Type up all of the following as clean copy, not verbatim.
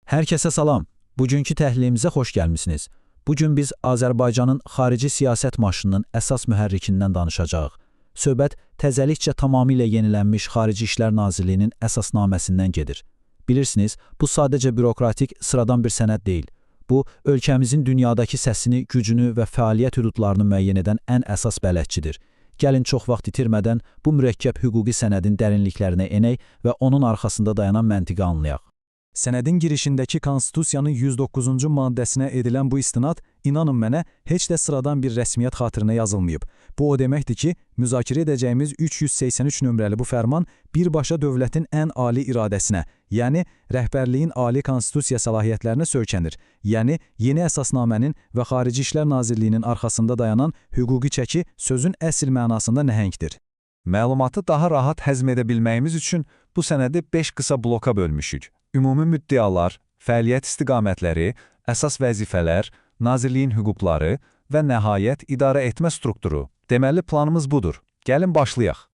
Hər kəsə salam. Bugünkü təhlilimizə xoş gəlmisiniz. Bugün biz Azərbaycanın xarici siyasət maşınının əsas mühərrikindən danışacağıq. Söhbət təzəlikcə tamamilə yenilənmiş Xarici İşlər Nazirliyinin əsasnaməsindən gedir. Bilirsiniz, bu sadəcə bürokratik, sıradan bir sənəd deyil. Bu, ölkəmizin dünyadakı səsini, gücünü və fəaliyyət hüdudlarını müəyyən edən ən əsas bələdçidir. Gəlin çox vaxt itirmədən bu mürəkkəb hüquqi sənədin dərinliklərinə enək və onun arxasında dayanan məntiqi anlayaq. Sənədin girişindəki Konstitusiyanın 109-cu maddəsinə edilən bu istinad, inanın mənə, heç də sıradan bir rəsmiyyət xatirinə yazılmayıb. Bu o deməkdir ki, müzakirə edəcəyimiz 383 nömrəli bu fərman birbaşa dövlətin ən ali iradəsinə, yəni rəhbərliyin ali konstitusiya səlahiyyətlərinə söykənir. Yəni, yeni əsasnamənin və Xarici İşlər Nazirliyinin arxasında dayanan hüquqi çəki sözün əsl mənasında nəhəngdir. Məlumatı daha rahat həzm edə bilməyimiz üçün bu sənədi 5 qısa bloka bölmüşük. Ümumi müddialar, fəaliyyət istiqamətləri, əsas vəzifələr, nazirliyin hüquqları və nəhayət idarə etmə strukturu. Deməli, planımız budur. Gəlin başlayaq.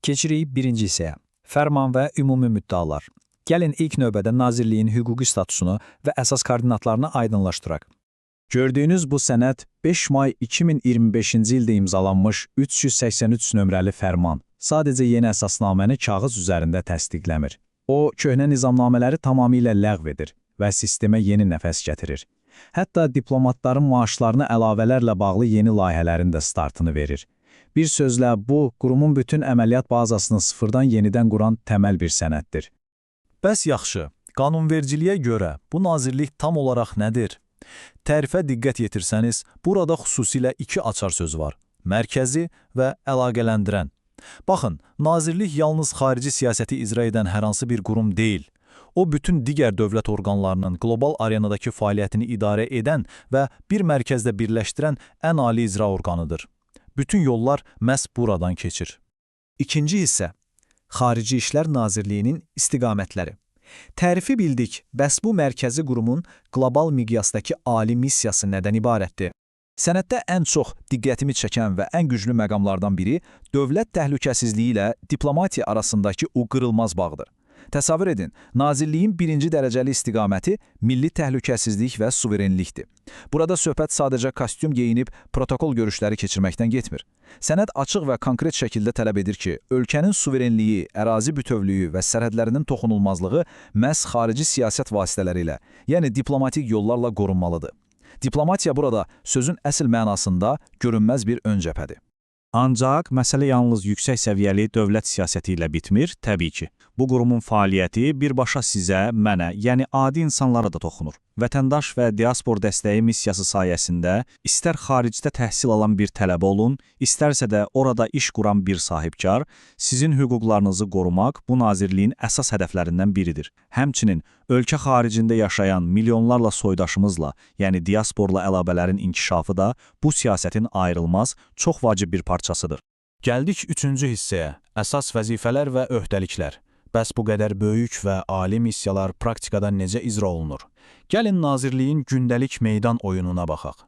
Keçirik birinci hissəyə. Fərman və ümumi müddialar. Gəlin ilk növbədə nazirliyin hüquqi statusunu və əsas koordinatlarını aydınlaşdıraq. Gördüyünüz bu sənəd 5 may 2025-ci ildə imzalanmış 383 nömrəli fərman. Sadəcə yeni əsasnaməni kağız üzərində təsdiqləmir. O, köhnə nizamnamələri tamamilə ləğv edir və sistemə yeni nəfəs gətirir. Hətta diplomatların maaşlarına əlavələrlə bağlı yeni layihələrin də startını verir. Bir sözlə, bu, qurumun bütün əməliyyat bazasını sıfırdan yenidən quran təməl bir sənəddir. Bəs yaxşı, qanunvericiliyə görə bu nazirlik tam olaraq nədir? Tərifə diqqət yetirsəniz, burada xüsusilə iki açar söz var: mərkəzi və əlaqələndirən. Baxın, nazirlik yalnız xarici siyasəti icra edən hər hansı bir qurum deyil. O, bütün digər dövlət orqanlarının qlobal arenadakı fəaliyyətini idarə edən və bir mərkəzdə birləşdirən ən ali icra orqanıdır. Bütün yollar məhz buradan keçir. İkinci hissə, Xarici İşlər Nazirliyinin istiqamətləri. Tərifi bildik, bəs bu mərkəzi qurumun qlobal miqyasdakı ali missiyası nədən ibarətdir? Sənəddə ən çox diqqətimi çəkən və ən güclü məqamlardan biri dövlət təhlükəsizliyi ilə diplomatiya arasındakı o qırılmaz bağdır. Təsəvvür edin, nazirliyin birinci dərəcəli istiqaməti milli təhlükəsizlik və suverenlikdir. Burada söhbət sadəcə kostyum geyinib protokol görüşləri keçirməkdən getmir. Sənəd açıq və konkret şəkildə tələb edir ki, ölkənin suverenliyi, ərazi bütövlüyü və sərhədlərinin toxunulmazlığı məhz xarici siyasət vasitələri ilə, yəni diplomatik yollarla qorunmalıdır. Diplomatiya burada sözün əsl mənasında görünməz bir ön cəbhədir. Ancaq məsələ yalnız yüksək səviyyəli dövlət siyasəti ilə bitmir, təbii ki. Bu qurumun fəaliyyəti birbaşa sizə, mənə, yəni adi insanlara da toxunur. Vətəndaş və diaspor dəstəyi missiyası sayəsində istər xaricdə təhsil alan bir tələbə olun, istərsə də orada iş quran bir sahibkar, sizin hüquqlarınızı qorumaq bu nazirliyin əsas hədəflərindən biridir. Həmçinin ölkə xaricində yaşayan milyonlarla soydaşımızla, yəni diasporla əlaqələrin inkişafı da bu siyasətin ayrılmaz, çox vacib bir parçasıdır. Gəldik üçüncü hissəyə, əsas vəzifələr və öhdəliklər. Bəs bu qədər böyük və ali missiyalar praktikada necə icra olunur? Gəlin nazirliyin gündəlik meydan oyununa baxaq.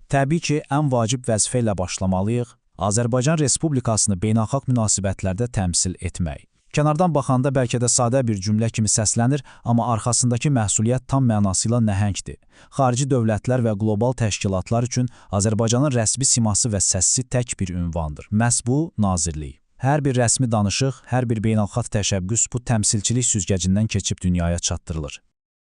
Təbii ki, ən vacib vəzifə ilə başlamalıyıq. Azərbaycan Respublikasını beynəlxalq münasibətlərdə təmsil etmək. Kənardan baxanda bəlkə də sadə bir cümlə kimi səslənir, amma arxasındakı məhsuliyyət tam mənasıyla nəhəngdir. Xarici dövlətlər və qlobal təşkilatlar üçün Azərbaycanın rəsmi siması və səsi tək bir ünvandır. Məhz bu, nazirlik. Hər bir rəsmi danışıq, hər bir beynəlxalq təşəbbüs bu təmsilçilik süzgəcindən keçib dünyaya çatdırılır.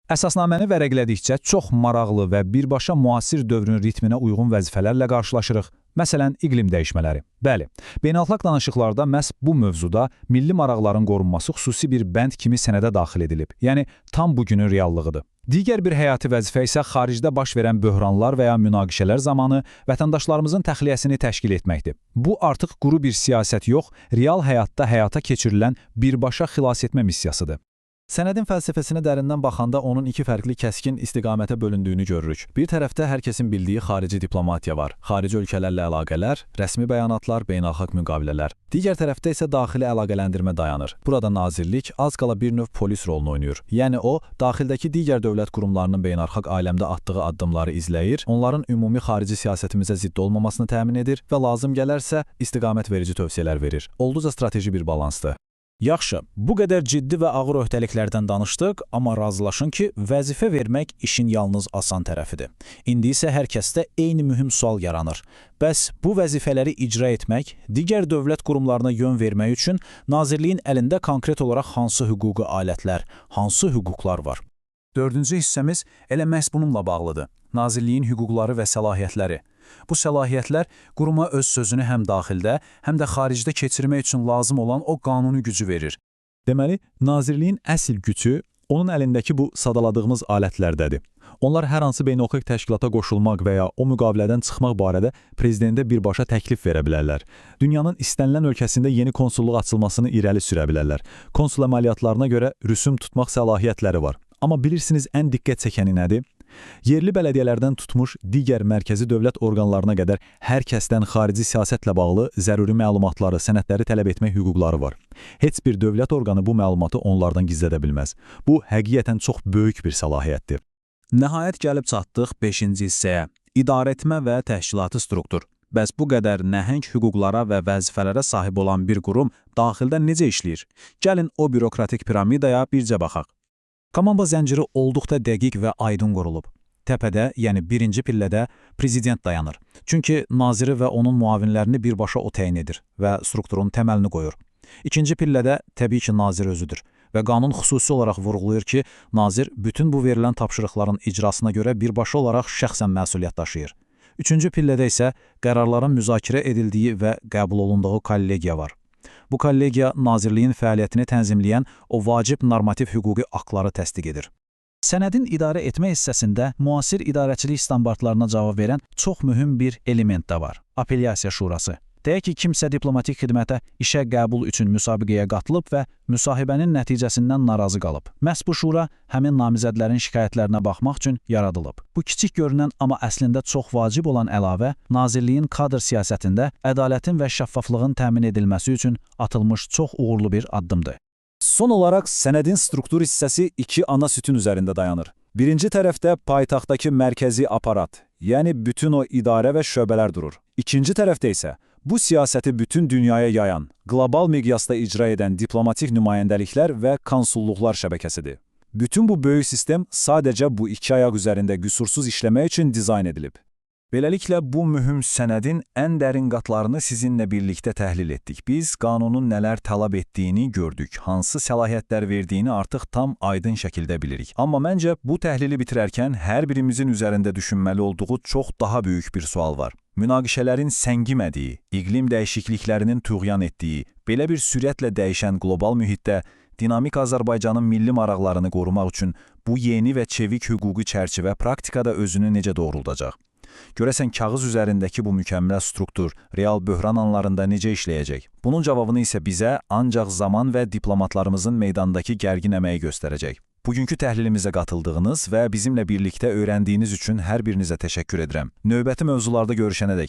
Əsasnaməni vərəqlədikcə çox maraqlı və birbaşa müasir dövrün ritminə uyğun vəzifələrlə qarşılaşırıq. Məsələn, iqlim dəyişmələri. Bəli, beynəlxalq danışıqlarda məhz bu mövzuda milli maraqların qorunması xüsusi bir bənd kimi sənədə daxil edilib. Yəni, tam bugünün reallığıdır. Digər bir həyati vəzifə isə xaricdə baş verən böhranlar və ya münaqişələr zamanı vətəndaşlarımızın təxliyəsini təşkil etməkdir. Bu artıq quru bir siyasət yox, real həyatda həyata keçirilən birbaşa xilas etmə missiyasıdır. Sənədin fəlsəfəsinə dərindən baxanda onun iki fərqli kəskin istiqamətə bölündüyünü görürük. Bir tərəfdə hər kəsin bildiyi xarici diplomatiya var, xarici ölkələrlə əlaqələr, rəsmi bəyanatlar, beynəlxalq müqavilələr. Digər tərəfdə isə daxili əlaqələndirmə dayanır. Burada nazirlik az qala bir növ polis rolunu oynayır. Yəni o, daxildəki digər dövlət qurumlarının beynəlxalq aləmdə atdığı addımları izləyir, onların ümumi xarici siyasətimizə zidd olmamasını təmin edir və lazım gələrsə istiqamət verici tövsiyələr verir. Olduqca strateji bir balansdır. Yaxşı, bu qədər ciddi və ağır öhdəliklərdən danışdıq, amma razılaşın ki, vəzifə vermək işin yalnız asan tərəfidir. İndi isə hər kəsdə eyni mühüm sual yaranır. Bəs bu vəzifələri icra etmək, digər dövlət qurumlarına yön vermək üçün Nazirliyin əlində konkret olaraq hansı hüquqi alətlər, hansı hüquqlar var? Dördüncü hissəmiz elə məhz bununla bağlıdır. Nazirliyin hüquqları və səlahiyyətləri. Bu səlahiyyətlər quruma öz sözünü həm daxildə, həm də xaricdə keçirmək üçün lazım olan o qanuni gücü verir. Deməli, Nazirliyin əsl gücü onun əlindəki bu sadaladığımız alətlərdədir. Onlar hər hansı beynəlxalq təşkilata qoşulmaq və ya o müqavilədən çıxmaq barədə prezidentə birbaşa təklif verə bilərlər. Dünyanın istənilən ölkəsində yeni konsulluq açılmasını irəli sürə bilərlər. Konsul əməliyyatlarına görə rüsum tutmaq səlahiyyətləri var. Amma bilirsiniz ən diqqət çəkəni nədir? Yerli bələdiyyələrdən tutmuş digər mərkəzi dövlət orqanlarına qədər hər kəsdən xarici siyasətlə bağlı zəruri məlumatları, sənədləri tələb etmək hüquqları var. Heç bir dövlət orqanı bu məlumatı onlardan gizlədə bilməz. Bu, həqiqətən çox böyük bir səlahiyyətdir. Nəhayət gəlib çatdıq 5-ci hissəyə. İdarəetmə və təşkilati struktur. Bəs bu qədər nəhəng hüquqlara və vəzifələrə sahib olan bir qurum daxildə necə işləyir? Gəlin o bürokratik piramidaya bircə baxaq. Komanda zənciri olduqca dəqiq və aydın qurulub. Təpədə, yəni birinci pillədə prezident dayanır. Çünki naziri və onun müavinlərini birbaşa o təyin edir və strukturun təməlini qoyur. İkinci pillədə təbii ki, nazir özüdür və qanun xüsusi olaraq vurğulayır ki, nazir bütün bu verilən tapşırıqların icrasına görə birbaşa olaraq şəxsən məsuliyyət daşıyır. Üçüncü pillədə isə qərarların müzakirə edildiyi və qəbul olunduğu kollegiya var. Bu kollegiya Nazirliyin fəaliyyətini tənzimləyən o vacib normativ hüquqi aktları təsdiq edir. Sənədin idarə etmə hissəsində müasir idarəçilik standartlarına cavab verən çox mühüm bir element də var. Apellyasiya şurası. Deyək ki, kimsə diplomatik xidmətə işə qəbul üçün müsabiqəyə qatılıb və müsahibənin nəticəsindən narazı qalıb. Məhz bu şura həmin namizədlərin şikayətlərinə baxmaq üçün yaradılıb. Bu kiçik görünən, amma əslində çox vacib olan əlavə Nazirliyin kadr siyasətində ədalətin və şəffaflığın təmin edilməsi üçün atılmış çox uğurlu bir addımdır. Son olaraq sənədin struktur hissəsi iki ana sütun üzərində dayanır. Birinci tərəfdə paytaxtdakı mərkəzi aparat, yəni bütün o idarə və şöbələr durur. İkinci tərəfdə isə bu siyasəti bütün dünyaya yayan, qlobal miqyasda icra edən diplomatik nümayəndəliklər və konsulluqlar şəbəkəsidir. Bütün bu böyük sistem sadəcə bu iki ayaq üzərində qüsursuz işləmək üçün dizayn edilib. Beləliklə, bu mühüm sənədin ən dərin qatlarını sizinlə birlikdə təhlil etdik. Biz qanunun nələr tələb etdiyini gördük, hansı səlahiyyətlər verdiyini artıq tam aydın şəkildə bilirik. Amma məncə bu təhlili bitirərkən hər birimizin üzərində düşünməli olduğu çox daha böyük bir sual var. Münaqişələrin səngimədiyi, iqlim dəyişikliklərinin tuğyan etdiyi, belə bir sürətlə dəyişən qlobal mühitdə dinamik Azərbaycanın milli maraqlarını qorumaq üçün bu yeni və çevik hüquqi çərçivə praktikada özünü necə doğruldacaq? Görəsən kağız üzərindəki bu mükəmməl struktur real böhran anlarında necə işləyəcək? Bunun cavabını isə bizə ancaq zaman və diplomatlarımızın meydandakı gərgin əməyi göstərəcək. Bugünkü təhlilimizə qatıldığınız və bizimlə birlikdə öyrəndiyiniz üçün hər birinizə təşəkkür edirəm. Növbəti mövzularda görüşənədək.